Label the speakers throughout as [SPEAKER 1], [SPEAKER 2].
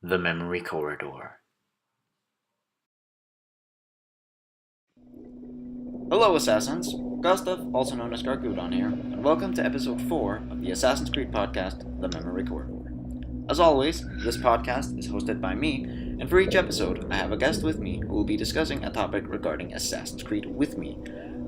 [SPEAKER 1] The Memory Corridor. Hello, Assassins! Gustav, also known as Gargudon here, and welcome to episode 4 of the Assassin's Creed podcast, The Memory Corridor. As always, this podcast is hosted by me, and for each episode, I have a guest with me who will be discussing a topic regarding Assassin's Creed with me.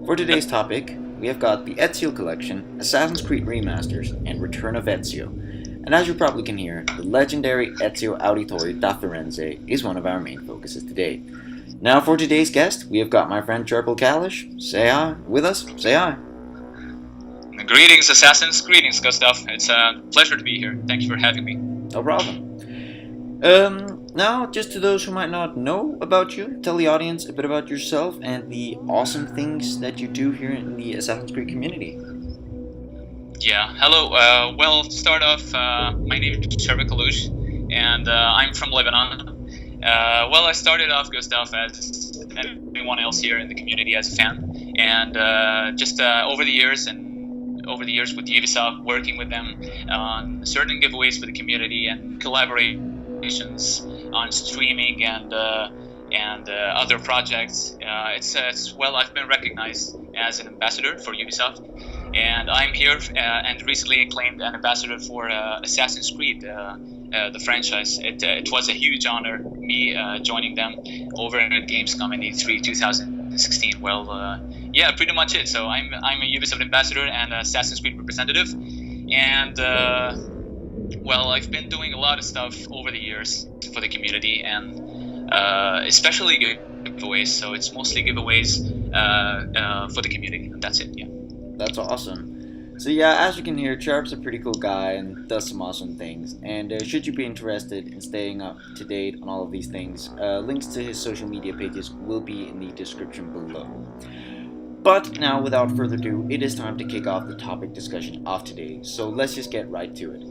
[SPEAKER 1] For today's topic, we have got the Ezio Collection, Assassin's Creed Remasters, and Return of Ezio. And as you probably can hear, the legendary Ezio Auditore da Firenze is one of our main focuses today. Now for today's guest, we have got my friend Charbel Kaloush. Say hi with us. Say hi.
[SPEAKER 2] Greetings, Assassins. Greetings, Gustav. It's a pleasure to be here. Thank you for having me.
[SPEAKER 1] No problem. Now, just to those who might not know about you, tell the audience a bit about yourself and the awesome things that you do here in the Assassin's Creed community.
[SPEAKER 2] Yeah, hello. Well, to start off, my name is Charbel Kaloush, and I'm from Lebanon. Well, I started off, Gustav, as everyone else here in the community as a fan, and just over the years with Ubisoft, working with them on certain giveaways for the community and collaborations on streaming and other projects. I've been recognized as an ambassador for Ubisoft, and I'm here and recently acclaimed an ambassador for Assassin's Creed, the franchise. It was a huge honor, me joining them over at Gamescom in E3 2016. Well, yeah, pretty much it. So I'm a Ubisoft ambassador and Assassin's Creed representative, and well, I've been doing a lot of stuff over the years for the community, and especially giveaways. So it's mostly giveaways for the community, and that's it. Yeah.
[SPEAKER 1] That's awesome. So yeah, as you can hear, Charb's a pretty cool guy and does some awesome things. And should you be interested in staying up to date on all of these things, links to his social media pages will be in the description below. But now, without further ado, it is time to kick off the topic discussion of today. So let's just get right to it.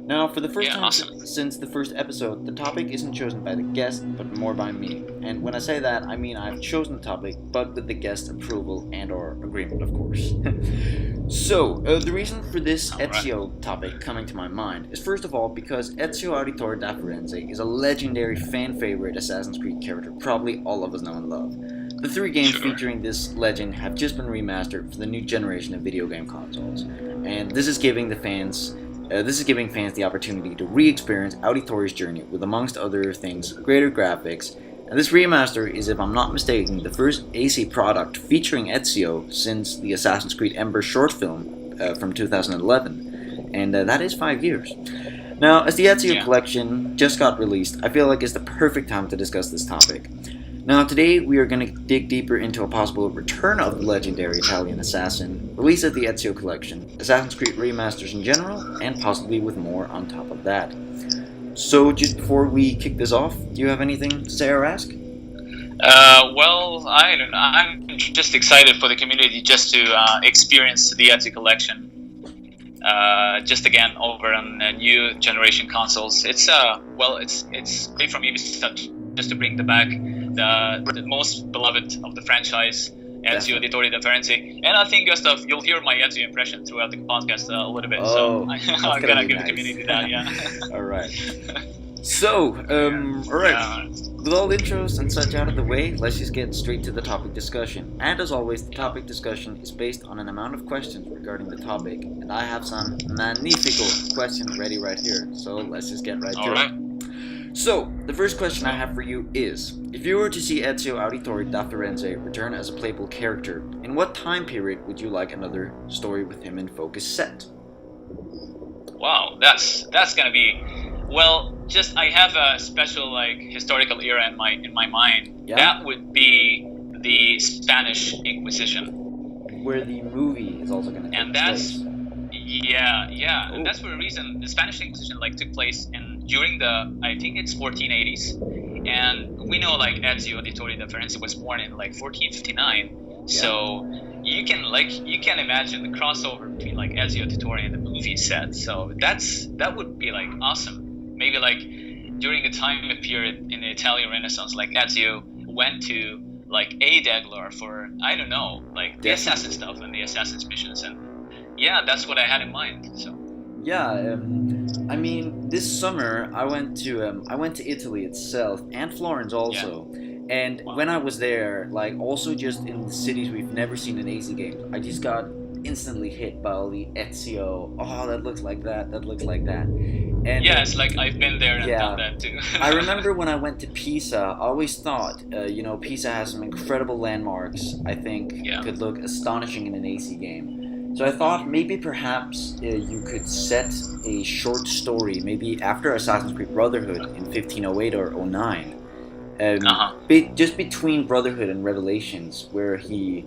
[SPEAKER 1] Now, for the first time since the first episode, the topic isn't chosen by the guest, but more by me. And when I say that, I mean I've chosen the topic, but with the guest's approval and or agreement, of course. So, the reason for this Ezio topic coming to my mind is first of all because Ezio Auditore da Firenze is a legendary fan-favorite Assassin's Creed character probably all of us know and love. The 3 games featuring this legend have just been remastered for the new generation of video game consoles, and this is giving fans the opportunity to re-experience Auditore's journey with, amongst other things, greater graphics. And this remaster is, if I'm not mistaken, the first AC product featuring Ezio since the Assassin's Creed Ember short film from 2011, and that is 5 years. Now, as the Ezio collection just got released, I feel like it's the perfect time to discuss this topic. Now, today we are going to dig deeper into a possible return of the legendary Italian assassin, release of the Ezio Collection, Assassin's Creed Remasters in general, and possibly with more on top of that. So, just before we kick this off, do you have anything to say or ask?
[SPEAKER 2] Well, I don't know. I'm just excited for the community just to experience the Ezio Collection. Just again over on new generation consoles. It's great from Ubisoft just to bring back the most beloved of the franchise, Ezio Auditore da Firenze. And I think, Gustav, you'll hear my Ezio impression throughout the podcast a little bit, so I'm gonna give the community that, yeah.
[SPEAKER 1] Alright. So, alright. With all intros and such out of the way, let's just get straight to the topic discussion. And as always, the topic discussion is based on an amount of questions regarding the topic, and I have some magnifico questions ready right here, so let's just get right to it. So, the first question I have for you is, if you were to see Ezio Auditore da Firenze return as a playable character, in what time period would you like another story with him in focus set?
[SPEAKER 2] Wow, that's gonna be, well, just I have a special historical era in my mind. Yeah? That would be the Spanish Inquisition,
[SPEAKER 1] where the movie is also gonna take place.
[SPEAKER 2] Yeah, and that's for a reason. The Spanish Inquisition took place during the, I think it's 1480s, and we know Ezio Auditore da Firenze was born in 1459. So you can imagine the crossover between Ezio Auditore and the movie set. So that would be awesome. Maybe during the time period in the Italian Renaissance, Ezio went to a Daglar for, I don't know, the assassin stuff and the assassin's missions, and yeah, that's what I had in mind. So
[SPEAKER 1] Yeah, I mean, this summer I went to Italy itself and Florence also. And when I was there, like also just in the cities we've never seen in AC games, I just got instantly hit by all the Ezio. Oh, that looks like that. That looks like that. And
[SPEAKER 2] Yeah, it's like I've been there and done
[SPEAKER 1] yeah,
[SPEAKER 2] that too.
[SPEAKER 1] I remember when I went to Pisa, I always thought, Pisa has some incredible landmarks. I think
[SPEAKER 2] Yeah.
[SPEAKER 1] could look astonishing in an AC game. So I thought maybe perhaps you could set a short story, maybe after Assassin's Creed Brotherhood in 1508 or '09,
[SPEAKER 2] Uh-huh.
[SPEAKER 1] just between Brotherhood and Revelations, where he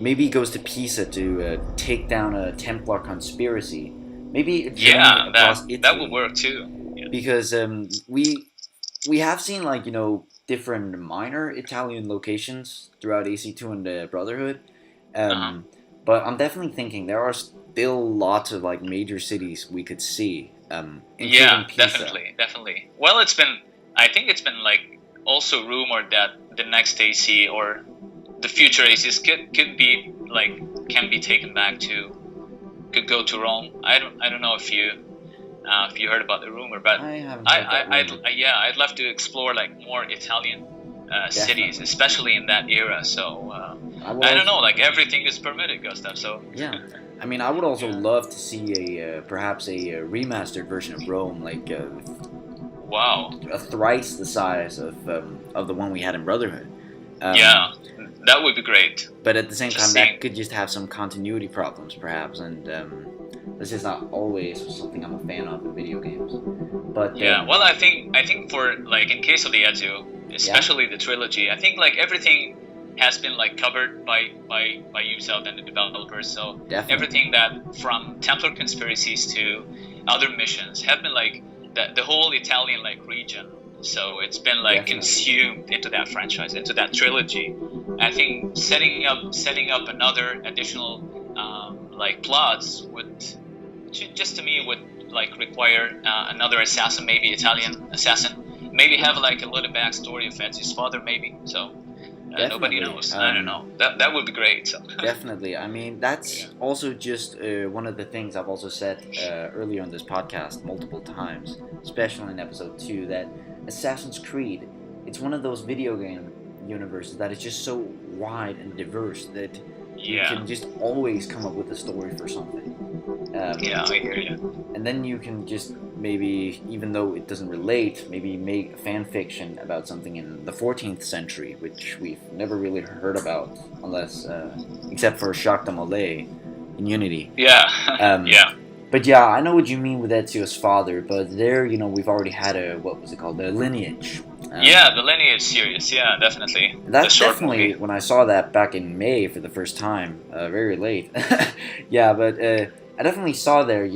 [SPEAKER 1] maybe goes to Pisa to take down a Templar conspiracy. Maybe a journey
[SPEAKER 2] Yeah,
[SPEAKER 1] across
[SPEAKER 2] that would
[SPEAKER 1] Italy,
[SPEAKER 2] work too. Yeah.
[SPEAKER 1] because we have seen like different minor Italian locations throughout AC2 and Brotherhood,
[SPEAKER 2] Uh-huh.
[SPEAKER 1] but I'm definitely thinking there are still lots of like major cities we could see, including
[SPEAKER 2] Yeah,
[SPEAKER 1] Pisa.
[SPEAKER 2] definitely. Well, I think it's been like also rumored that the next AC or the future ACs could be like can be taken back to could go to Rome. I don't know if you heard about the rumor, but
[SPEAKER 1] I haven't heard that rumor.
[SPEAKER 2] I'd love to explore like more Italian cities,
[SPEAKER 1] Definitely.
[SPEAKER 2] especially in that era. So
[SPEAKER 1] would
[SPEAKER 2] I don't
[SPEAKER 1] also-
[SPEAKER 2] know, like everything is permitted, Gustav. So
[SPEAKER 1] Yeah, I mean, I would also
[SPEAKER 2] Yeah.
[SPEAKER 1] love to see perhaps a remastered version of Rome, like
[SPEAKER 2] wow,
[SPEAKER 1] thrice the size of the one we had in Brotherhood.
[SPEAKER 2] yeah, that would be great.
[SPEAKER 1] But at the same
[SPEAKER 2] Just
[SPEAKER 1] time, that
[SPEAKER 2] seeing-
[SPEAKER 1] could just have some continuity problems, perhaps, and this is not always something I'm a fan of in video games. But
[SPEAKER 2] Yeah, well, I think for like in case of the Ezio, especially the trilogy, I think like everything has been like covered by Ubisoft and the developers. So
[SPEAKER 1] Definitely.
[SPEAKER 2] everything that from Templar conspiracies to other missions have been like the whole Italian like region. So it's been like
[SPEAKER 1] Definitely.
[SPEAKER 2] consumed into that franchise, into that trilogy. I think setting up another additional like plots would just to me would like require another assassin, maybe Italian assassin, maybe have like a little backstory of Ezio's father, maybe. So nobody
[SPEAKER 1] Definitely.
[SPEAKER 2] knows. I don't know. That would be great. So.
[SPEAKER 1] Definitely. I mean, that's
[SPEAKER 2] Yeah.
[SPEAKER 1] also just one of the things I've also said earlier on this podcast multiple times, especially in episode 2, that Assassin's Creed, it's one of those video game universes that is just so wide and diverse that you
[SPEAKER 2] Yeah.
[SPEAKER 1] can just always come up with a story for something.
[SPEAKER 2] Yeah, I hear you.
[SPEAKER 1] And then you can just maybe, even though it doesn't relate, maybe make fan fiction about something in the 14th century, which we've never really heard about, unless, except for Jacques de Molay in Unity.
[SPEAKER 2] Yeah. Yeah.
[SPEAKER 1] But yeah, I know what you mean with Ezio's father, but there, we've already had what was it called, a lineage.
[SPEAKER 2] Yeah, the lineage series. Yeah, definitely.
[SPEAKER 1] That's
[SPEAKER 2] the short
[SPEAKER 1] definitely,
[SPEAKER 2] movie.
[SPEAKER 1] when I saw that back in May for the first time, very late. Yeah, but I definitely saw there,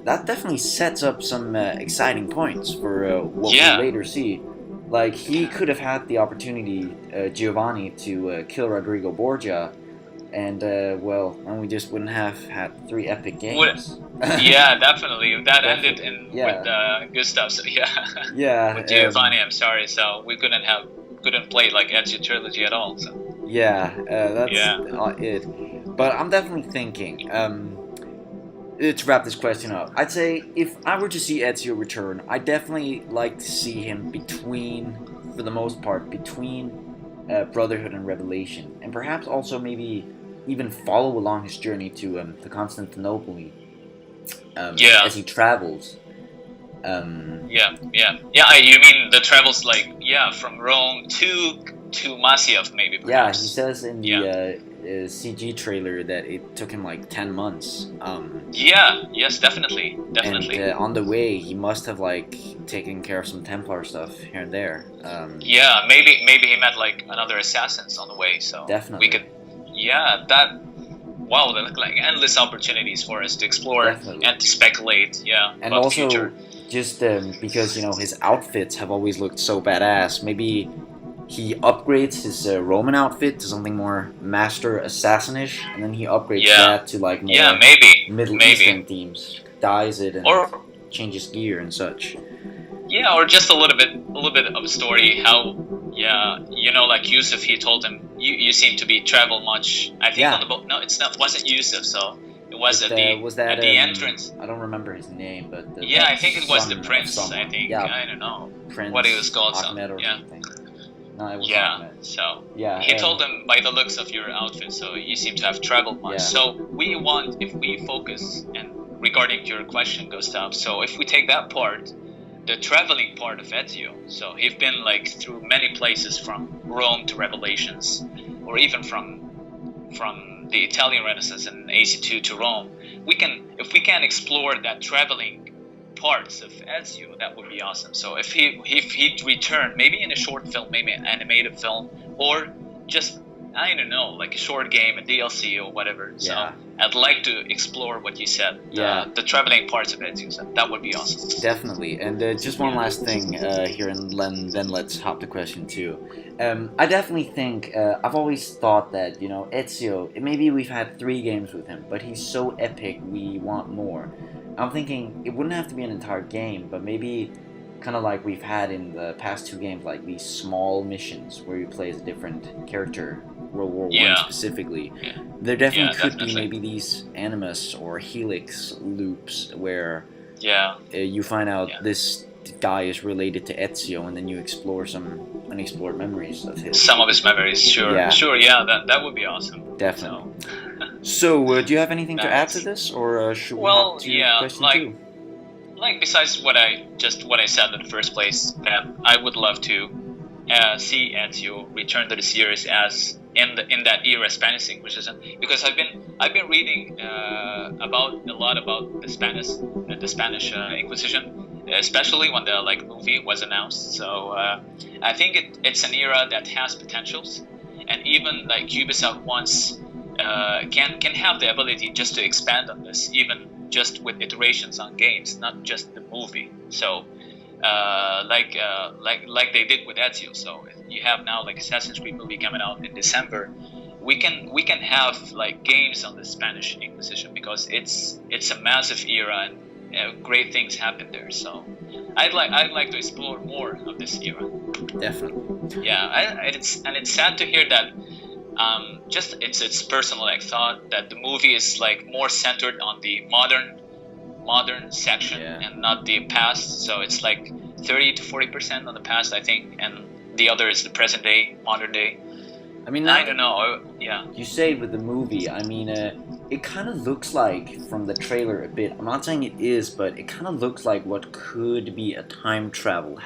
[SPEAKER 1] that definitely sets up some exciting points for what
[SPEAKER 2] Yeah.
[SPEAKER 1] we later see. Like, he could have had the opportunity, Giovanni, to kill Rodrigo Borgia, and, then we just wouldn't have had 3 epic games.
[SPEAKER 2] Yeah, definitely. That ended
[SPEAKER 1] Yeah.
[SPEAKER 2] with Gustav. So yeah.
[SPEAKER 1] Yeah.
[SPEAKER 2] With Giovanni, I'm sorry. So we couldn't play like Ezio trilogy at all. So.
[SPEAKER 1] Yeah, that's
[SPEAKER 2] Yeah.
[SPEAKER 1] it. But I'm definitely thinking, to wrap this question up, I'd say if I were to see Ezio return, I'd definitely like to see him for the most part, between Brotherhood and Revelation, and perhaps also maybe even follow along his journey to Constantinople
[SPEAKER 2] Yeah.
[SPEAKER 1] as he travels.
[SPEAKER 2] Yeah. You mean the travels like from Rome to Masyaf maybe?
[SPEAKER 1] Yeah,
[SPEAKER 2] Perhaps.
[SPEAKER 1] he says in the
[SPEAKER 2] Yeah.
[SPEAKER 1] CG trailer that it took him like 10 months.
[SPEAKER 2] Yeah. Yes, definitely. Definitely.
[SPEAKER 1] And on the way, he must have like taken care of some Templar stuff here and there.
[SPEAKER 2] Yeah, maybe he met like another assassins on the way. So
[SPEAKER 1] Definitely.
[SPEAKER 2] we could. Yeah, that. Wow, they look like endless opportunities for us to explore
[SPEAKER 1] Definitely.
[SPEAKER 2] and to speculate. Yeah,
[SPEAKER 1] And
[SPEAKER 2] about
[SPEAKER 1] also,
[SPEAKER 2] the future.
[SPEAKER 1] just because his outfits have always looked so badass, maybe he upgrades his Roman outfit to something more master assassinish, and then he upgrades
[SPEAKER 2] Yeah.
[SPEAKER 1] that to like more
[SPEAKER 2] Yeah, maybe.
[SPEAKER 1] Middle
[SPEAKER 2] maybe.
[SPEAKER 1] Eastern themes, dyes it and
[SPEAKER 2] Or
[SPEAKER 1] changes gear and such.
[SPEAKER 2] yeah, or just a little bit of a story. How like Yusuf, he told him, you seem to be travel much. I think
[SPEAKER 1] Yeah.
[SPEAKER 2] on the boat. No, wasn't Yusuf. So was at the entrance.
[SPEAKER 1] I don't remember his name, but
[SPEAKER 2] I think it was the prince. I think I don't know
[SPEAKER 1] Prince
[SPEAKER 2] what he was called.
[SPEAKER 1] Ahmed or something. No, it was Ahmed.
[SPEAKER 2] So he told him, by the looks of your outfit, so you seem to have traveled much. So we want, if we focus, and regarding your question, Gustav, so if we take that part, the traveling part of Ezio, so he's been like through many places, from Rome to Revelations, or even from the Italian Renaissance and AC2 to Rome. If we can explore that traveling parts of Ezio, that would be awesome. So if he'd return, maybe in a short film, maybe an animated film, or just, I don't know, like a short game, a DLC or whatever. So I'd like to explore what you said, the traveling parts of Ezio. So that would be awesome.
[SPEAKER 1] Definitely. And just one last thing here, and then let's hop to question 2. I definitely think, I've always thought that, Ezio, maybe we've had 3 games with him, but he's so epic, we want more. I'm thinking it wouldn't have to be an entire game, but maybe kind of like we've had in the past 2 games, like these small missions where you play as a different character, World War I specifically. There definitely could be maybe these Animus or Helix loops where you find out this guy is related to Ezio, and then you explore some unexplored memories of his.
[SPEAKER 2] Some of his memories, sure, that would be awesome.
[SPEAKER 1] Definitely. So, do you have anything to add to this, or should we hop to question 2?
[SPEAKER 2] Like besides what I said in the first place, that I would love to see Ezio return to the series as in that era Spanish Inquisition, because I've been reading a lot about the Spanish Inquisition, especially when the movie was announced. So I think it's an era that has potentials, and even like Ubisoft wants can have the ability just to expand on this, even just with iterations on games, not just the movie. So like they did with Ezio. So you have now like Assassin's Creed movie coming out in December. We can have like games on the Spanish Inquisition, because it's a massive era, and great things happen there. So I'd like to explore more of this era.
[SPEAKER 1] Definitely.
[SPEAKER 2] Yeah, it's sad to hear that. Just it's personal thought that the movie is like more centered on the modern section and not the past. So it's like 30 to 40% on the past, I think, and the other is the present day, modern day.
[SPEAKER 1] I mean,
[SPEAKER 2] I don't know.
[SPEAKER 1] You say with the movie. I mean, it kind of looks like from the trailer a bit. I'm not saying it is, but it kind of looks like what could be a time travel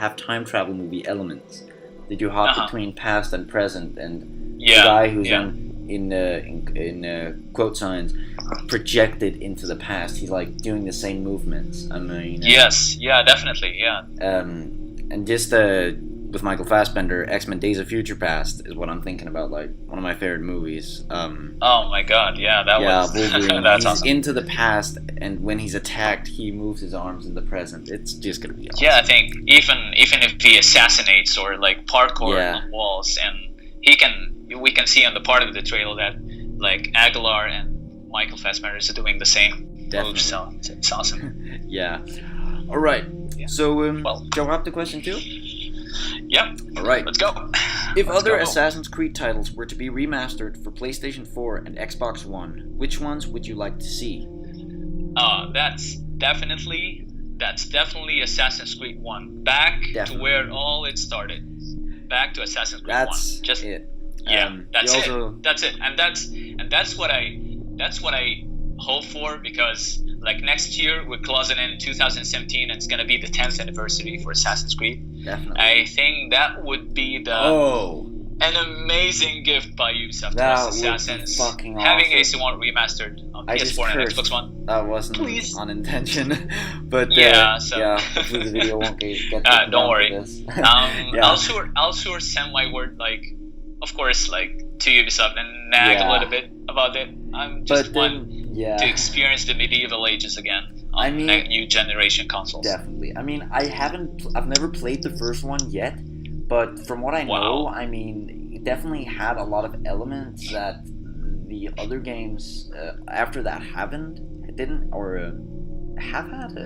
[SPEAKER 1] movie elements. That you hop between past and present, and the guy who's in quote signs projected into the past. He's like doing the same movements. I mean,
[SPEAKER 2] definitely,
[SPEAKER 1] and just with Michael Fassbender, X-Men: Days of Future Past is what I'm thinking about. Like one of my favorite movies.
[SPEAKER 2] Oh my God, that was
[SPEAKER 1] Wolverine.
[SPEAKER 2] That's
[SPEAKER 1] he's
[SPEAKER 2] awesome.
[SPEAKER 1] into the past, and when he's attacked, he moves his arms in the present. It's just gonna be awesome.
[SPEAKER 2] Yeah, I think even if he assassinates or like parkour on walls, and we can see on the part of the trailer that like Aguilar and Michael Fassbender is doing the same moves, so it's awesome.
[SPEAKER 1] All right. So, shall we hop to question 2?
[SPEAKER 2] Yeah.
[SPEAKER 1] All right.
[SPEAKER 2] Let's go.
[SPEAKER 1] If other Assassin's Creed titles were to be remastered for PlayStation 4 and Xbox One, which ones would you like to see?
[SPEAKER 2] That's definitely Assassin's Creed 1. Back to where all it started. Back to Assassin's Creed 1.
[SPEAKER 1] Just it.
[SPEAKER 2] That's it. And that's what I hope for, because like next year we're closing in 2017, and it's gonna be the 10th anniversary for Assassin's Creed.
[SPEAKER 1] Definitely.
[SPEAKER 2] I think that would be an amazing gift by Ubisoft to Assassins.
[SPEAKER 1] Fucking
[SPEAKER 2] having
[SPEAKER 1] awesome.
[SPEAKER 2] AC1 remastered on PS4 and Xbox One.
[SPEAKER 1] That wasn't on intention, but hopefully the video won't get
[SPEAKER 2] don't worry.
[SPEAKER 1] This.
[SPEAKER 2] I'll sure send my word, like, of course, like to Ubisoft and nag a little bit about it. I'm just to experience the medieval ages again on new generation consoles.
[SPEAKER 1] Definitely. I mean, I've never played the first one yet, but from what I know, I mean, it definitely had a lot of elements that the other games after that didn't, or have had,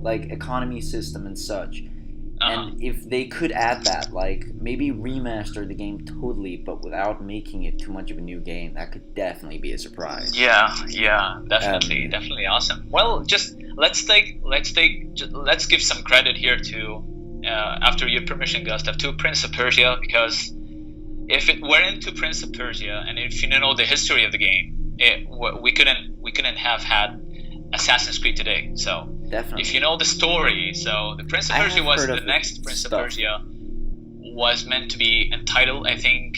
[SPEAKER 1] like economy system and such. And if they could add that, like maybe remaster the game totally, but without making it too much of a new game, that could definitely be a surprise.
[SPEAKER 2] Yeah, definitely awesome. Well, just let's give some credit here to, after your permission, Gustav, to Prince of Persia, because if it weren't to Prince of Persia, and if you know the history of the game, we couldn't have had Assassin's Creed today. So
[SPEAKER 1] definitely,
[SPEAKER 2] if you know the story, so the Prince of Persia was the next Prince of Persia was meant to be entitled, I think,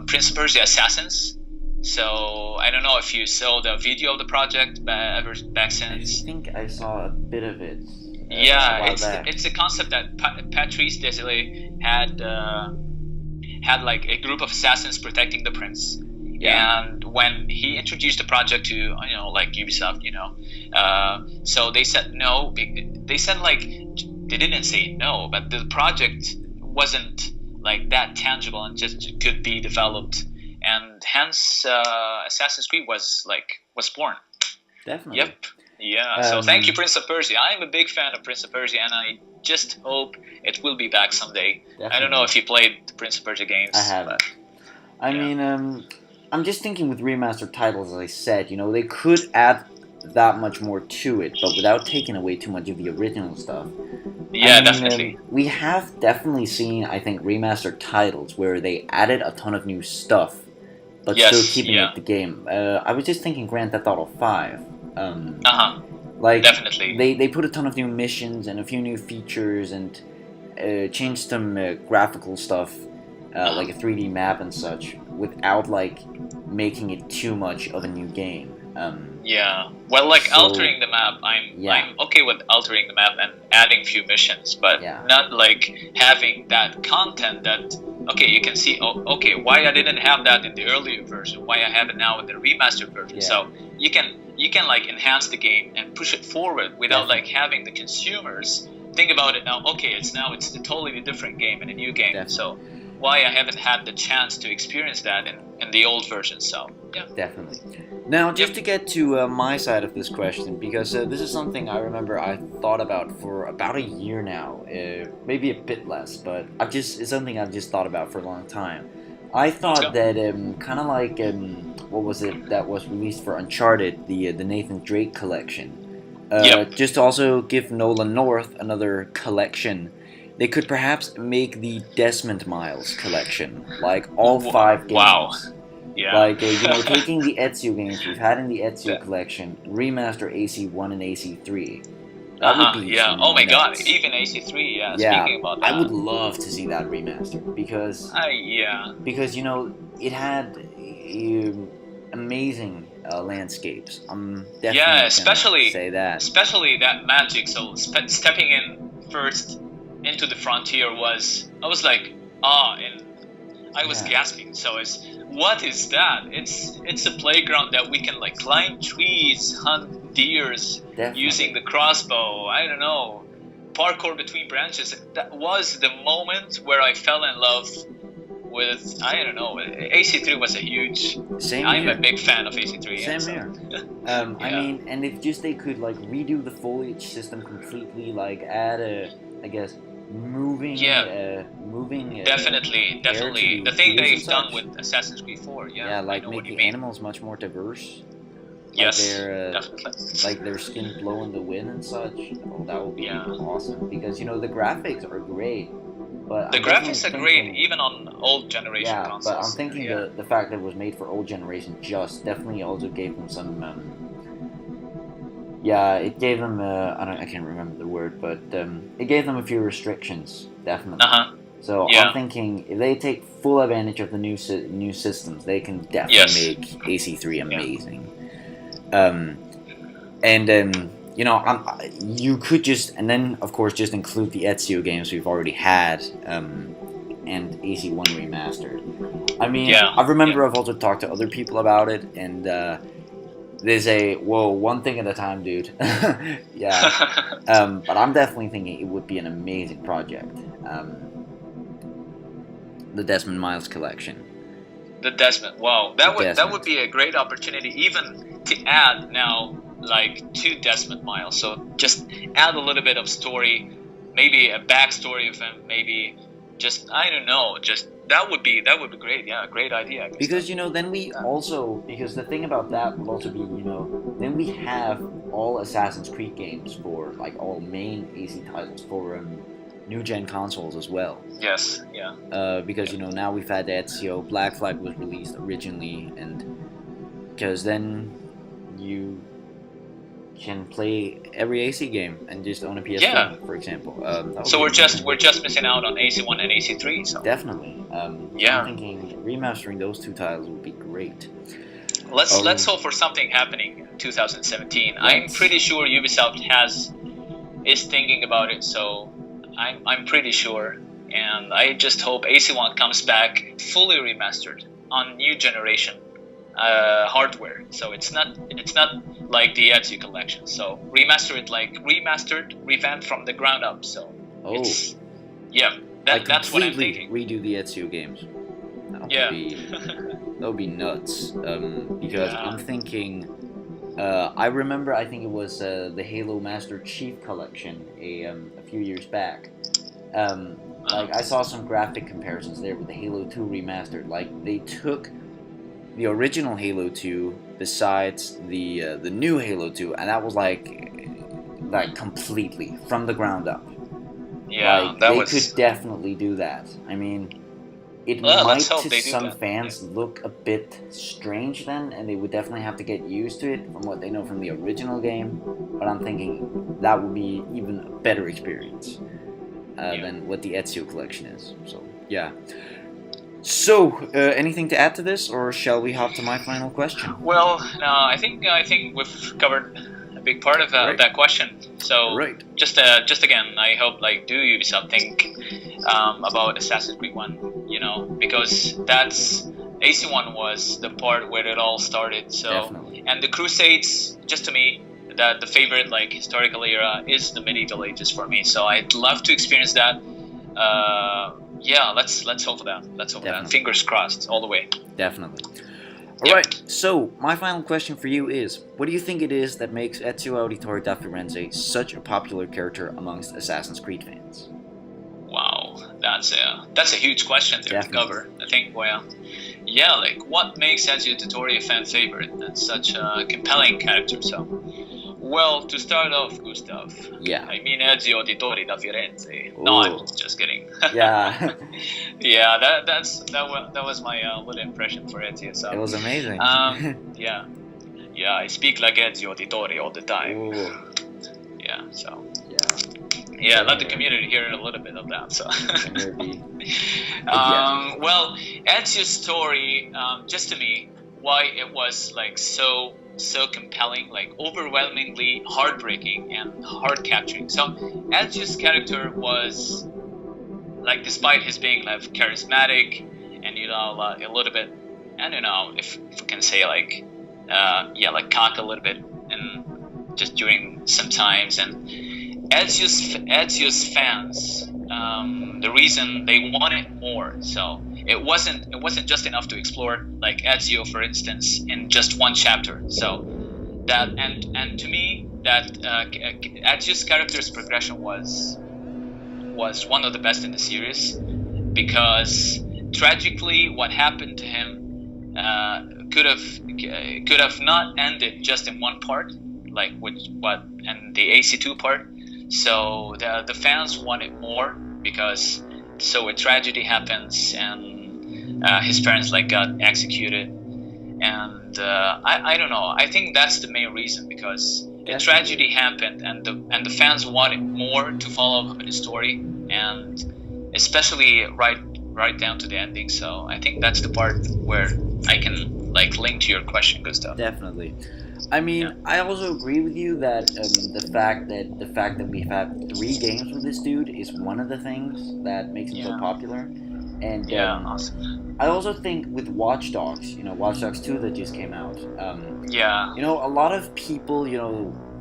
[SPEAKER 2] Prince of Persia Assassins. So I don't know if you saw the video of the project ever back since.
[SPEAKER 1] I think I saw a bit of it.
[SPEAKER 2] Yeah, it's a concept that Patrice Désilets had like a group of assassins protecting the prince. Yeah. And when he introduced the project to like Ubisoft, so they said no. They said like they didn't say no, but the project wasn't like that tangible and just could be developed, and hence Assassin's Creed was born.
[SPEAKER 1] Definitely.
[SPEAKER 2] Yep. Yeah. So thank you, Prince of Persia. I'm a big fan of Prince of Persia, and I just hope it will be back someday. Definitely. I don't know if you played the Prince of Persia games.
[SPEAKER 1] I haven't. I mean, I'm just thinking with remastered titles, as I said, they could add that much more to it, but without taking away too much of the original stuff.
[SPEAKER 2] Yeah, definitely.
[SPEAKER 1] We have definitely seen, I think, remastered titles where they added a ton of new stuff, but still keeping it the game. I was just thinking Grand Theft Auto 5. Like,
[SPEAKER 2] definitely.
[SPEAKER 1] They put a ton of new missions and a few new features and changed some graphical stuff, like a 3D map and such, without like making it too much of a new game.
[SPEAKER 2] Well, like altering the map, I'm okay with altering the map and adding few missions, but not like having that content that you can see why I didn't have that in the earlier version, why I have it now in the remastered version. So you can like enhance the game and push it forward without like having the consumers think about it now. It's a totally different game and a new game. So why I haven't had the chance to experience that in the old version. So
[SPEAKER 1] definitely. Now, just to get to my side of this question, because this is something I remember I thought about for about a year now, maybe a bit less, but it's something I've just thought about for a long time. I thought that kind of like what was it that was released for Uncharted, the Nathan Drake collection. Just to also give Nolan North another collection. They could perhaps make the Desmond Miles collection, like all 5 games.
[SPEAKER 2] Wow. Yeah.
[SPEAKER 1] Like, taking the Ezio games we've had in the Ezio collection, remaster AC1 and AC3. That would be
[SPEAKER 2] oh my god, even AC3, speaking about that.
[SPEAKER 1] I would love to see that remastered, because... Because, it had amazing landscapes. I'm definitely
[SPEAKER 2] especially
[SPEAKER 1] say that.
[SPEAKER 2] Especially that magic, so stepping in first into the frontier I was like, and I was gasping. So what is that? It's a playground that we can like climb trees, hunt deers using the crossbow. I don't know, parkour between branches. That was the moment where I fell in love with, I don't know, AC3 was a huge... I'm a big fan of AC3.
[SPEAKER 1] Same here. I mean, and if they could like redo the foliage system completely, like add moving.
[SPEAKER 2] Definitely. The thing they've done with Assassin's Creed 4.
[SPEAKER 1] Like make the animals much more diverse.
[SPEAKER 2] Yes,
[SPEAKER 1] definitely. Like their skin blow in the wind and such. Oh, that would be awesome, because the graphics are great. But
[SPEAKER 2] the graphics are great even on old generation consoles.
[SPEAKER 1] But I'm thinking the fact that it was made for old generation definitely also gave them some. It gave them I can't remember the word, but it gave them a few restrictions, definitely. So I'm thinking if they take full advantage of the new systems, they can definitely make AC3 amazing. You could and then of course just include the Ezio games we've already had, and AC1 remastered. I mean, I remember I've also talked to other people about it, and there's one thing at a time, dude. But I'm definitely thinking it would be an amazing project. The Desmond Miles collection.
[SPEAKER 2] The Desmond, wow, that would be a great opportunity, even to add now like 2 Desmond Miles. So just add a little bit of story, maybe a backstory of him, maybe just I don't know, just that would be great. Yeah, great idea. I guess.
[SPEAKER 1] Because then we also, because the thing about that would also be, then we have all Assassin's Creed games for like all main AC titles for new gen consoles as well.
[SPEAKER 2] Yes, yeah.
[SPEAKER 1] Because now we've had Ezio, Black Flag was released originally, and because then you can play every AC game and just own a PS4, for example.
[SPEAKER 2] So we're just missing out on AC1 and AC3. So
[SPEAKER 1] definitely.
[SPEAKER 2] Yeah.
[SPEAKER 1] I'm thinking remastering those two titles would be great.
[SPEAKER 2] Let's hope for something happening in 2017. I'm pretty sure Ubisoft is thinking about it, so I'm pretty sure, and I just hope AC1 comes back fully remastered on new generation hardware. So it's not like the Ezio collection. So remastered, revamped from the ground up. So that's what I'm thinking.
[SPEAKER 1] Redo the Ezio games. That would be nuts. Because I'm thinking, I remember, I think it was the Halo Master Chief Collection a few years back. Like I saw some graphic comparisons there with the Halo 2 remastered. Like they took the original Halo 2 besides the new Halo 2, and that was like completely from the ground up.
[SPEAKER 2] Yeah,
[SPEAKER 1] they could definitely do that. I mean, it might to some fans look a bit strange then, and they would definitely have to get used to it from what they know from the original game. But I'm thinking that would be even a better experience than what the Ezio collection is. So yeah. So, anything to add to this, or shall we hop to my final question?
[SPEAKER 2] Well, no, I think we've covered a big part of that question. So, just again, I hope do Ubisoft think about Assassin's Creed 1, because that's AC1 was the part where it all started. So,
[SPEAKER 1] definitely. And
[SPEAKER 2] the Crusades, just to me, that the favorite historical era is the medieval ages for me. So I'd love to experience that. Let's hope for that. Let's hope for that. Fingers crossed, all the way.
[SPEAKER 1] Definitely. All right. So my final question for you is: what do you think it is that makes Ezio Auditore da Firenze such a popular character amongst Assassin's Creed fans?
[SPEAKER 2] Wow, that's a huge question there to cover. I think. Well, what makes Ezio Auditore a fan favorite and such a compelling character? So. Well, to start off, Gustav.
[SPEAKER 1] Yeah.
[SPEAKER 2] I mean Ezio Auditore da Firenze. No, I'm just kidding.
[SPEAKER 1] Yeah.
[SPEAKER 2] Yeah, that was my little impression for Ezio. So.
[SPEAKER 1] It was amazing.
[SPEAKER 2] Yeah, I speak like Ezio Auditore all the time.
[SPEAKER 1] Ooh.
[SPEAKER 2] Yeah. So.
[SPEAKER 1] Yeah.
[SPEAKER 2] Let the community hear a little bit of that. So. Well, Ezio's story, just to me, why it was so compelling, overwhelmingly heartbreaking and heart-capturing. So Ezio's character was, despite his being charismatic and a little bit, I don't know if we can say cock a little bit, and just during some times, and Ezio's fans, the reason they wanted more. So it wasn't just enough to explore Ezio, for instance, in just one chapter. So that and to me that Ezio's character's progression was one of the best in the series, because tragically what happened to him could have not ended just in one part, and the AC2 part. So the fans wanted more, because a tragedy happens and his parents got executed, and I don't know. I think that's the main reason, because a tragedy happened and the fans wanted more to follow up in the story, and especially right down to the ending. So I think that's the part where I can link to your question, Gustav.
[SPEAKER 1] Definitely. I mean, I also agree with you that the fact that we've had 3 games with this dude is one of the things that makes him so popular. And
[SPEAKER 2] awesome.
[SPEAKER 1] I also think with Watch Dogs, Watch Dogs 2 that just came out. A lot of people,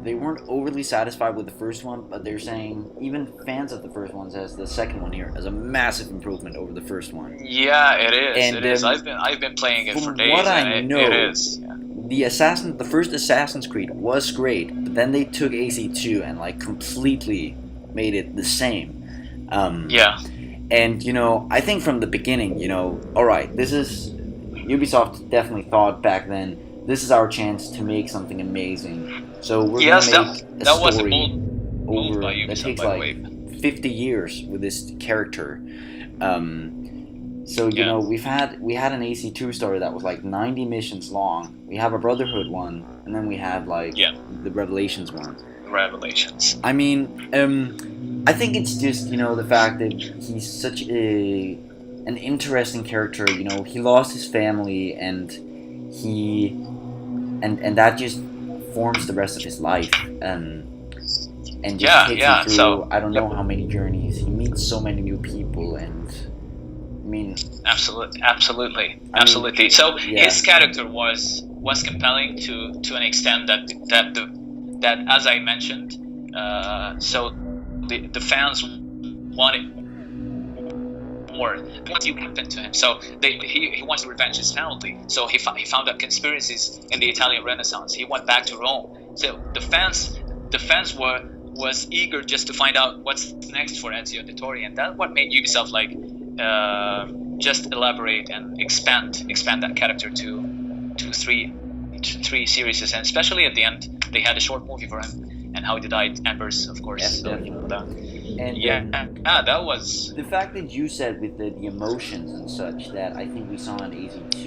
[SPEAKER 1] they weren't overly satisfied with the first one, but they're saying, even fans of the first one says the second one here is a massive improvement over the first one.
[SPEAKER 2] Yeah, it is.
[SPEAKER 1] And,
[SPEAKER 2] it is. I've been playing it for days.
[SPEAKER 1] What I know,
[SPEAKER 2] it is. Yeah.
[SPEAKER 1] The first Assassin's Creed was great, but then they took AC2 and completely made it the same.
[SPEAKER 2] Yeah.
[SPEAKER 1] And I think from the beginning, all right, this is Ubisoft definitely thought back then. This is our chance to make something amazing. So we're gonna make a
[SPEAKER 2] that was a
[SPEAKER 1] story
[SPEAKER 2] bold move by
[SPEAKER 1] that
[SPEAKER 2] Ubisoft,
[SPEAKER 1] takes
[SPEAKER 2] by the
[SPEAKER 1] like
[SPEAKER 2] way.
[SPEAKER 1] 50 years with this character. So we had an AC2 story that was like 90 missions long. We have a Brotherhood one, and then we had like the Revelations one.
[SPEAKER 2] Revelations.
[SPEAKER 1] I mean, I think it's just the fact that he's such an interesting character. He lost his family, and that just forms the rest of his life. And just takes you through I don't know how many journeys. He meets so many new people, and I mean,
[SPEAKER 2] absolutely. So his character was compelling to an extent that as I mentioned, so the fans wanted more. What happened to him? So he wants to revenge his family. So he found out conspiracies in the Italian Renaissance. He went back to Rome. So the fans was eager just to find out what's next for Ezio Auditore, and that's what made Ubisoft just elaborate and expand that character to three series, and especially at the end they had a short movie for him and how he died, Embers, of course.
[SPEAKER 1] Yes,
[SPEAKER 2] so
[SPEAKER 1] and
[SPEAKER 2] that was
[SPEAKER 1] the fact that you said with the emotions and such that I think we saw in AC2.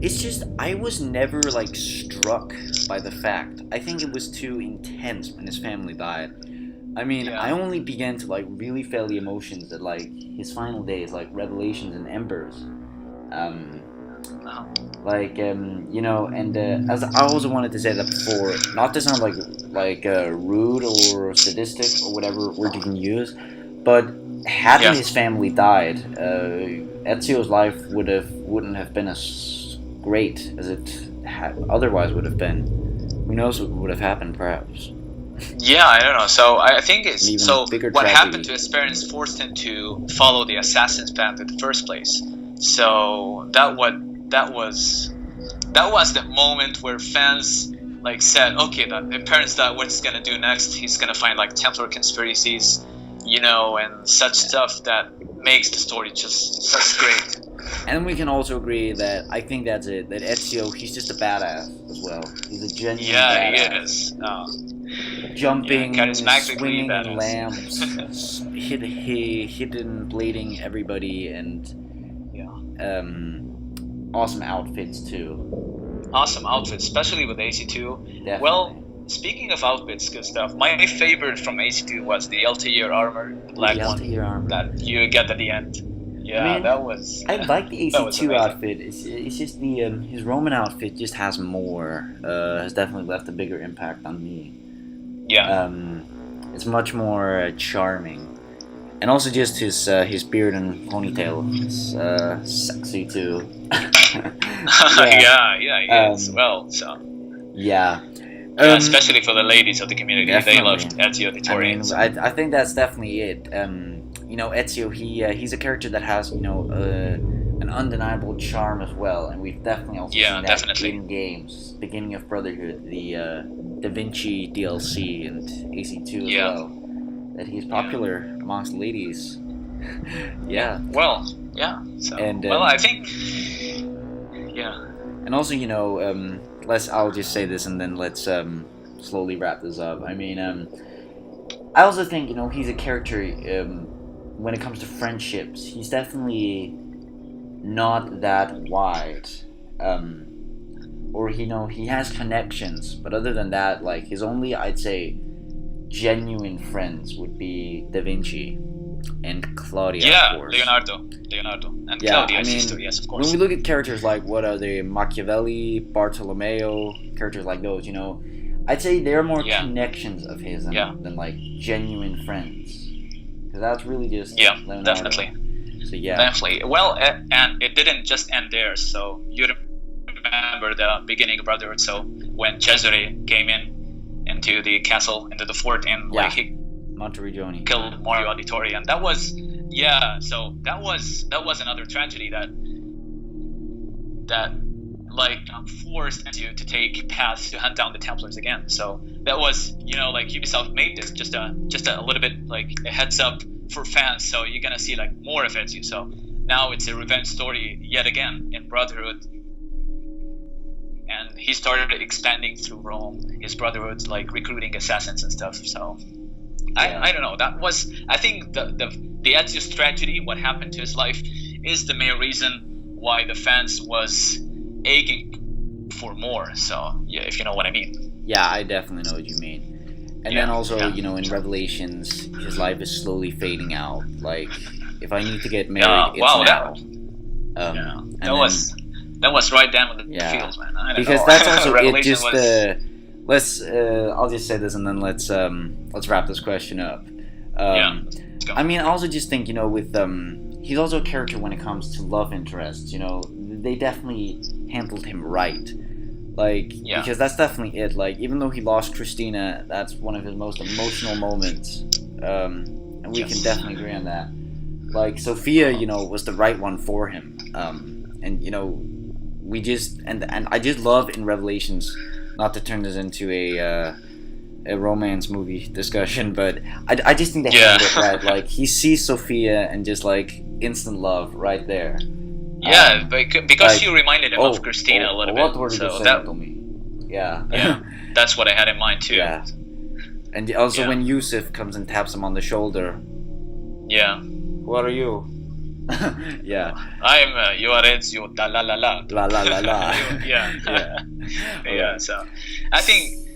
[SPEAKER 1] It's just I was never like struck by the fact. I think it was too intense when his family died. I mean, I only began to like really feel the emotions at like his final days, like Revelations and Embers. And as I also wanted to say that before, not to sound like rude or sadistic or whatever word you can use, but hadn't his family died, Ezio's life wouldn't have been as great as it otherwise would have been. Who knows what would have happened, perhaps.
[SPEAKER 2] Yeah, I don't know. So I think it's so. What happened to his parents forced him to follow the assassin's path in the first place. So that was the moment where fans like said, okay, the parents died. What's he gonna do next? He's gonna find like Templar conspiracies, and such stuff that makes the story just such great.
[SPEAKER 1] And we can also agree that I think that's it. That Ezio, he's just a badass as well. He's a genuine badass.
[SPEAKER 2] He is.
[SPEAKER 1] Jumping, swinging
[SPEAKER 2] badass.
[SPEAKER 1] lamps, hidden blading everybody, and awesome outfits too.
[SPEAKER 2] Awesome outfits, especially with AC2.
[SPEAKER 1] Definitely.
[SPEAKER 2] Well, speaking of outfits, good stuff. My favorite from AC2 was the Altair armor, the black one that you get at the end. Yeah,
[SPEAKER 1] I mean,
[SPEAKER 2] that was.
[SPEAKER 1] I like the AC2 outfit. It's just the his Roman outfit just has more. Has definitely left a bigger impact on me.
[SPEAKER 2] Yeah.
[SPEAKER 1] It's much more charming, and also just his beard and ponytail is sexy too.
[SPEAKER 2] Yeah, he is. Well, so.
[SPEAKER 1] Yeah.
[SPEAKER 2] Especially for the ladies of the community,
[SPEAKER 1] definitely.
[SPEAKER 2] They loved Ezio Auditore.
[SPEAKER 1] I think that's definitely it. Ezio, he's a character that has an undeniable charm as well, and we've definitely also seen that in games. Beginning of Brotherhood, the Da Vinci DLC, and AC2 as well. That he's popular amongst ladies. Yeah.
[SPEAKER 2] Well, yeah. So,
[SPEAKER 1] and
[SPEAKER 2] I think. Yeah.
[SPEAKER 1] And also, I'll just say this and then let's slowly wrap this up. I mean, I also think he's a character. When it comes to friendships, he's definitely not that wide. Or he has connections, but other than that, like his only, I'd say, genuine friends would be Da Vinci and Claudia, of course.
[SPEAKER 2] Leonardo, and Claudia, sister, yes, of course.
[SPEAKER 1] When we look at characters like what are they, Machiavelli, Bartolomeo, characters like those, I'd say they're more connections of his than like genuine friends. Because that's really just Leonardo.
[SPEAKER 2] Definitely.
[SPEAKER 1] So
[SPEAKER 2] definitely. Well, and it didn't just end there. So you remember the beginning of Brotherhood. So when Cesare came into the castle, into the fort, and like he
[SPEAKER 1] Monteriggioni
[SPEAKER 2] killed Mario Auditore, and that was So that was another tragedy that like forced Ezio to take paths to hunt down the Templars again. So that was, like Ubisoft made this just a little bit like a heads up for fans. So you're gonna see like more of Ezio. So now it's a revenge story yet again in Brotherhood. And he started expanding through Rome. His Brotherhood's like recruiting assassins and stuff. So I don't know. That was, I think the Ezio's tragedy, what happened to his life, is the main reason why the fans was aching for more. So yeah, if you know what I mean.
[SPEAKER 1] Yeah, I definitely know what you mean. And then also, in Revelations, his life is slowly fading out. Like, if I need to get married, it's now.
[SPEAKER 2] That was right down with the feels, man. I don't
[SPEAKER 1] because
[SPEAKER 2] know.
[SPEAKER 1] That's also it.
[SPEAKER 2] Just
[SPEAKER 1] I'll just say this and then let's wrap this question up. I mean, I also just think with he's also a character when it comes to love interests. They definitely handled him right. Because that's definitely it. Like, even though he lost Christina, that's one of his most emotional moments, and we can definitely agree on that. Like, Sophia, was the right one for him, and we just and I just love in Revelations, not to turn this into a romance movie discussion, but I just think they handled it right. Like, he sees Sophia and just like instant love right there.
[SPEAKER 2] Yeah, because she reminded him of Christina a little bit.
[SPEAKER 1] What were you saying to me?
[SPEAKER 2] Yeah, that's what I had in mind too.
[SPEAKER 1] Yeah, and also when Yusuf comes and taps him on the shoulder.
[SPEAKER 2] Yeah.
[SPEAKER 1] What are you? Yeah.
[SPEAKER 2] I'm you are Ezio da la la la.
[SPEAKER 1] La la la la.
[SPEAKER 2] Yeah. So I think,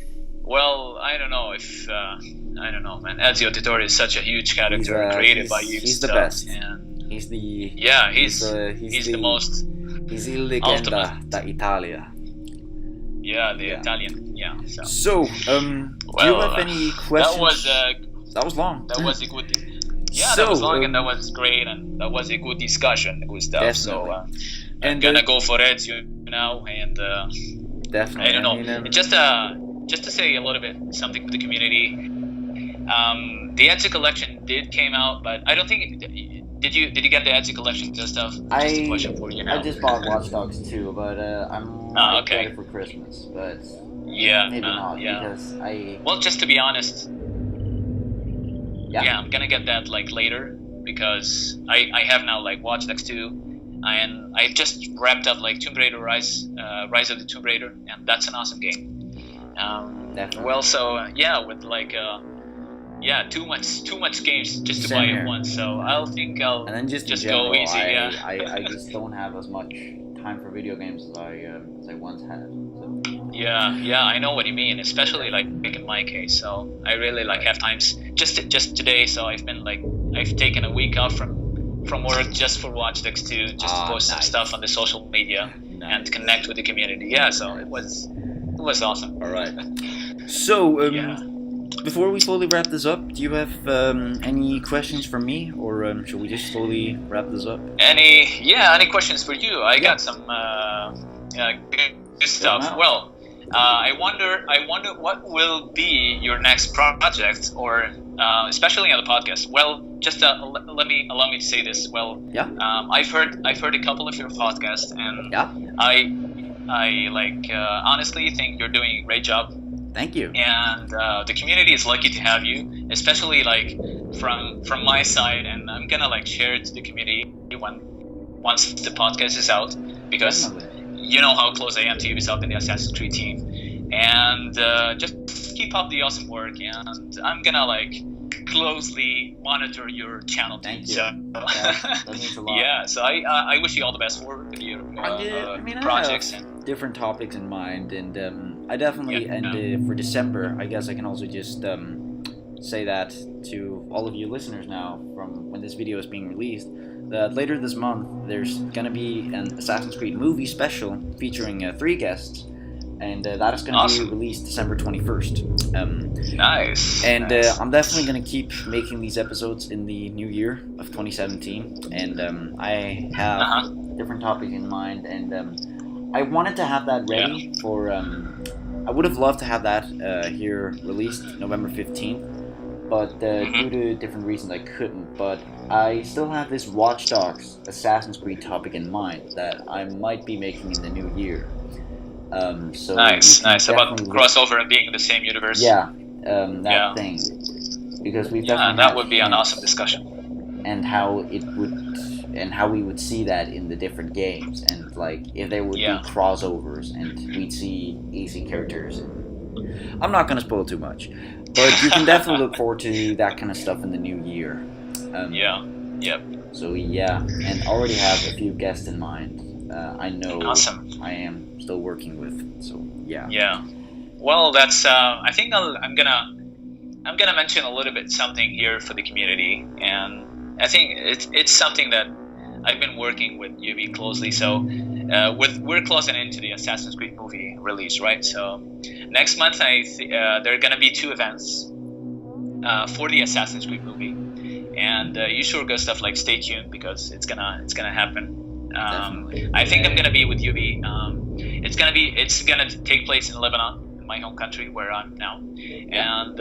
[SPEAKER 2] well, I don't know if I don't know, man. Ezio Auditore is such a huge character created by Ubisoft.
[SPEAKER 1] He's the best.
[SPEAKER 2] And
[SPEAKER 1] he's the
[SPEAKER 2] he's the most.
[SPEAKER 1] He's il legenda d'Italia.
[SPEAKER 2] Yeah, the Italian. Yeah.
[SPEAKER 1] So do you have any questions? That was long.
[SPEAKER 2] That was a good. Yeah, that was long and that was great and that was a good discussion, good stuff.
[SPEAKER 1] Definitely.
[SPEAKER 2] So I'm gonna go for Ezio now and
[SPEAKER 1] definitely.
[SPEAKER 2] I don't know. Just to say a little bit something with the community. The Ezio collection came out, but I don't think did you get the Ezio collection stuff? Just a question for you now.
[SPEAKER 1] I just bought Watch Dogs 2, but I'm ready for Christmas, but maybe not because
[SPEAKER 2] well, just to be honest. Yeah, I'm gonna get that like later because I have now like Watch Dogs 2, and I just wrapped up like Tomb Raider Rise of the Tomb Raider, and that's an awesome game. Well, so with like too much games just to buy it once. So I'll and
[SPEAKER 1] then just
[SPEAKER 2] go easy.
[SPEAKER 1] I just don't have as much time for video games as I once had. So.
[SPEAKER 2] Yeah, I know what you mean, especially like in my case. So I really like have times just today. So I've taken a week off from work just for Watch Dogs 2, just to post some stuff on the social media and connect with the community. Yeah, so it was awesome.
[SPEAKER 1] All right. So before we slowly wrap this up, do you have any questions for me, or should we just slowly wrap this up?
[SPEAKER 2] Any questions for you? I got some good stuff. Well. I wonder what will be your next project, or especially on the podcast. Well, just allow me to say this. Well, I've heard a couple of your podcasts, and I honestly think you're doing a great job.
[SPEAKER 1] Thank you.
[SPEAKER 2] And the community is lucky to have you, especially like from my side, and I'm gonna like share it to the community once the podcast is out, because.
[SPEAKER 1] Definitely.
[SPEAKER 2] You know how close I am to Ubisoft and the Assassin's Creed team, and just keep up the awesome work. And I'm gonna like closely monitor your channel.
[SPEAKER 1] Thank you.
[SPEAKER 2] So,
[SPEAKER 1] that means a lot.
[SPEAKER 2] Yeah, so I wish you all the best for your projects.
[SPEAKER 1] I have different topics in mind, and I definitely for December, I guess I can also just say that to all of you listeners now, from when this video is being released. That later this month there's gonna be an Assassin's Creed movie special featuring 3 guests, and that is gonna be released December 21st.
[SPEAKER 2] Nice.
[SPEAKER 1] And I'm definitely gonna keep making these episodes in the new year of 2017, and I have different topics in mind, and I wanted to have that ready for. I would have loved to have that here released November 15th. But due to different reasons I couldn't. But I still have this Watch Dogs Assassin's Creed topic in mind that I might be making in the new year. So
[SPEAKER 2] Nice. About
[SPEAKER 1] definitely
[SPEAKER 2] crossover and being in the same universe.
[SPEAKER 1] Yeah, that thing, because we've definitely
[SPEAKER 2] that
[SPEAKER 1] had
[SPEAKER 2] would be an
[SPEAKER 1] hints
[SPEAKER 2] awesome discussion.
[SPEAKER 1] and how we would see that in the different games, and like if there would be crossovers and we'd see easy characters. I'm not gonna spoil too much, but you can definitely look forward to that kind of stuff in the new year. So and already have a few guests in mind. I know
[SPEAKER 2] Awesome.
[SPEAKER 1] I am still working with. So
[SPEAKER 2] Well, that's. I think I'm gonna mention a little bit something here for the community, and I think it's something that I've been working with Ubi closely. So we're closing into the Assassin's Creed movie release, right? So next month there are gonna be 2 events for the Assassin's Creed movie, and you sure go stuff like stay tuned because it's gonna happen. I think I'm gonna be with Ubi. It's gonna take place in Lebanon, my home country where I'm now, and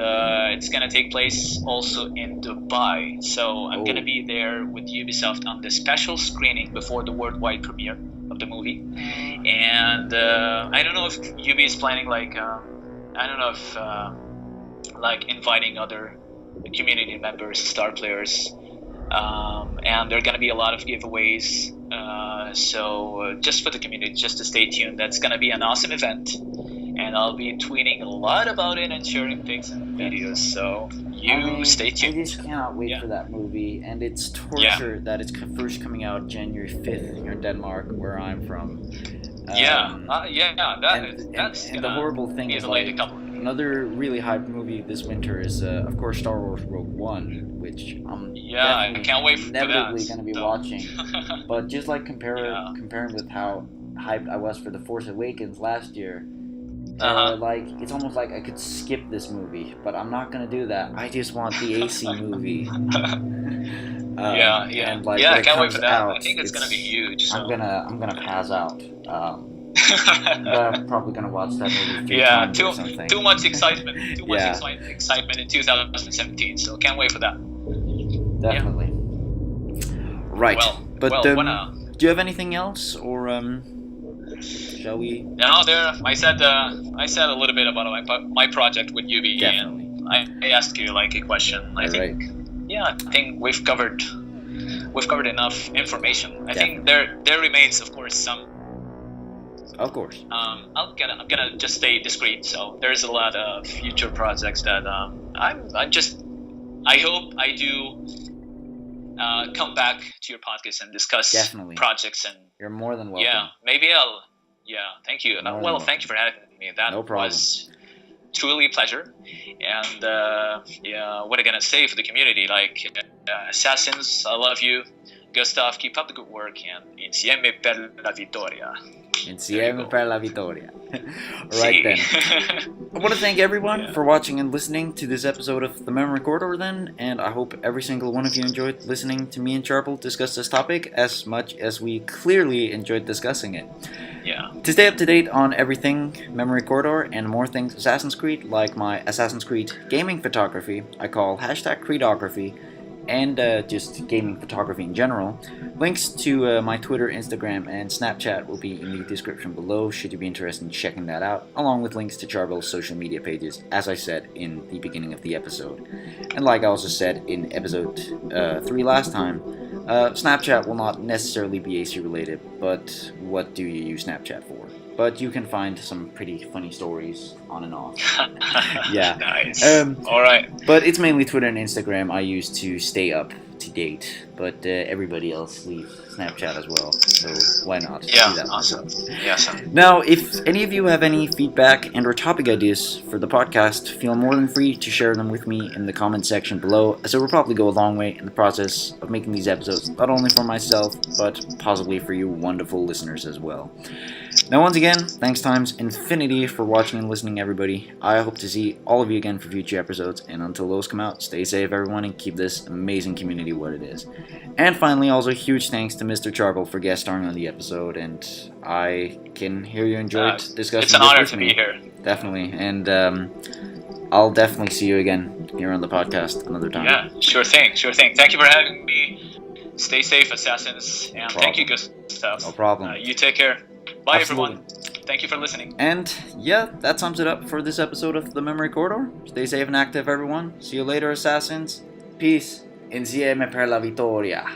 [SPEAKER 2] it's gonna take place also in Dubai. So I'm gonna be there with Ubisoft on the special screening before the worldwide premiere of the movie. And I don't know if Ubi is planning like inviting other community members, star players, and there are gonna be a lot of giveaways. So just for the community, just to stay tuned. That's gonna be an awesome event, and I'll be tweeting a lot about it and sharing pics and videos. So stay tuned.
[SPEAKER 1] I just cannot wait for that movie, and it's torture that it's first coming out January 5th here in Denmark, where I'm from.
[SPEAKER 2] That's
[SPEAKER 1] and the horrible thing is like another really hyped movie this winter is of course Star Wars Rogue One, which I'm
[SPEAKER 2] I can't wait for
[SPEAKER 1] inevitably going to be watching. But just like comparing with how hyped I was for The Force Awakens last year, like it's almost like I could skip this movie, but I'm not going to do that. I just want the AC movie.
[SPEAKER 2] And like I can't wait for that. I think it's gonna be huge. So.
[SPEAKER 1] I'm gonna pass out. But I'm probably gonna watch that movie 3 times or something.
[SPEAKER 2] Too much excitement. Excitement in 2017. So can't wait for that.
[SPEAKER 1] Definitely. Right. Do you have anything else, or shall we?
[SPEAKER 2] No, I said a little bit about my project with Ubi, and I asked you like a question. I think we've covered enough information. I think there remains, of course, some.
[SPEAKER 1] Of course.
[SPEAKER 2] I'm gonna just stay discreet. So there's a lot of future projects that I hope I do come back to your podcast and discuss projects, and
[SPEAKER 1] you're more than welcome.
[SPEAKER 2] Maybe I'll. Thank you. Thank you for having me. That was truly a pleasure. And what am I gonna say for the community? Like Assassins, I love you. Gustav, keep up the good work, and insieme per la vittoria.
[SPEAKER 1] Insieme per la vittoria. Right then. I want to thank everyone for watching and listening to this episode of The Memory Corridor then, and I hope every single one of you enjoyed listening to me and Charbel discuss this topic as much as we clearly enjoyed discussing it. To stay up to date on everything Memory Corridor and more things Assassin's Creed, like my Assassin's Creed gaming photography I call #Creedography, and just gaming photography in general, links to my Twitter, Instagram, and Snapchat will be in the description below should you be interested in checking that out, along with links to Charbel's social media pages, as I said in the beginning of the episode. And like I also said in episode 3 last time, Snapchat will not necessarily be AC related, but what do you use Snapchat for? But you can find some pretty funny stories on and off.
[SPEAKER 2] Nice. All right.
[SPEAKER 1] But it's mainly Twitter and Instagram I use to stay up to date. But everybody else leaves Snapchat as well. So why not? Do that
[SPEAKER 2] awesome.
[SPEAKER 1] Now, if any of you have any feedback and or topic ideas for the podcast, feel more than free to share them with me in the comment section below, as it will probably go a long way in the process of making these episodes, not only for myself, but possibly for you wonderful listeners as well. Now, once again, thanks times infinity for watching and listening, everybody. I hope to see all of you again for future episodes, and until those come out, stay safe, everyone, and keep this amazing community what it is. And finally, also huge thanks to Mr. Charbel for guest starring on the episode, and I can hear you enjoyed discussing
[SPEAKER 2] it's an
[SPEAKER 1] this
[SPEAKER 2] honor
[SPEAKER 1] with
[SPEAKER 2] to
[SPEAKER 1] me.
[SPEAKER 2] be here.
[SPEAKER 1] Definitely, and I'll definitely see you again here on the podcast another time.
[SPEAKER 2] Yeah, sure thing. Thank you for having me. Stay safe, Assassins, and thank you, Gustav.
[SPEAKER 1] No problem.
[SPEAKER 2] You take care. Bye,
[SPEAKER 1] Absolutely.
[SPEAKER 2] everyone. Thank you for listening.
[SPEAKER 1] And yeah, that sums it up for this episode of The Memory Corridor. Stay safe and active, everyone. See you later, assassins. Peace. Insieme per la vittoria.